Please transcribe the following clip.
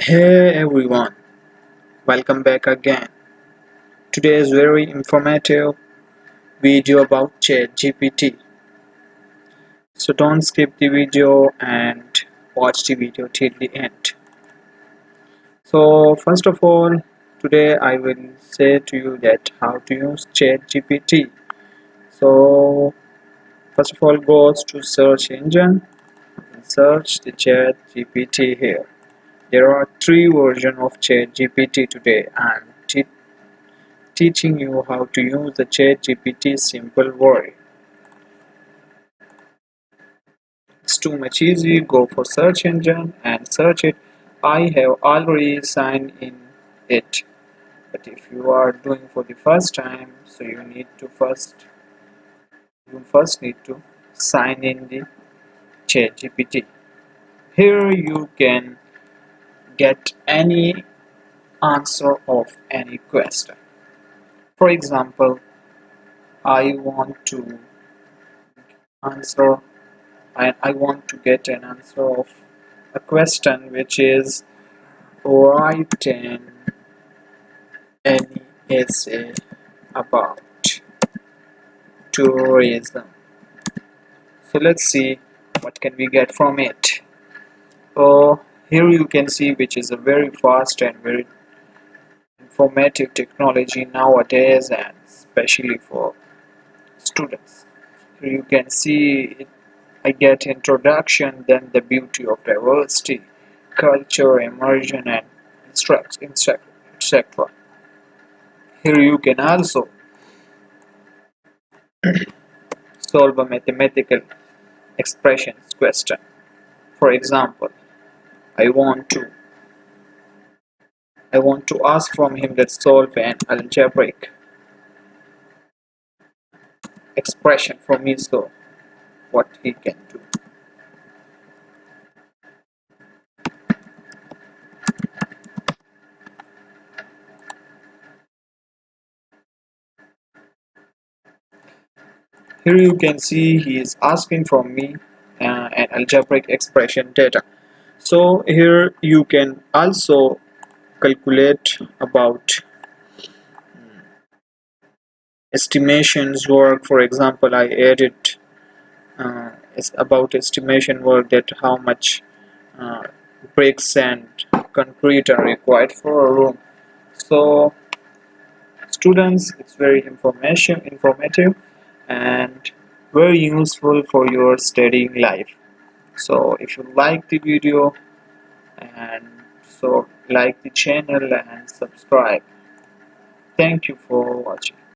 Hey everyone, welcome back again. Today is very informative video about ChatGPT. So don't skip the video and watch the video till the end. So first of all, today I will say to you that how to use ChatGPT. So first of all, goes to search engine and search the ChatGPT here. There are three versions of ChatGPT today. I'm teaching you how to use the ChatGPT simple way. It's too much easy. Go for search engine and search it. I have already signed in it, but if you are doing for the first time, so you first need to sign in the ChatGPT. Here you can get any answer of any question. For example, I want to answer and I want to get an answer of a question which is write any essay about tourism. So let's see what can we get from it. So here you can see which is a very fast and very informative technology nowadays and especially for students. Here you can see it, I get introduction, then the beauty of diversity, culture, immersion and instruction, etc. Here you can also solve a mathematical expressions question. For example, I want to I want to ask from him that solve an algebraic expression for me, so what he can do. Here you can see he is asking from me an algebraic expression data. So here you can also calculate about estimations work. For example, I added it's about estimation work, that how much uh, bricks and concrete are required for a room. So students, it's very informative and very useful for your studying life. So if you like the video, and so like the channel and subscribe. Thank you for watching.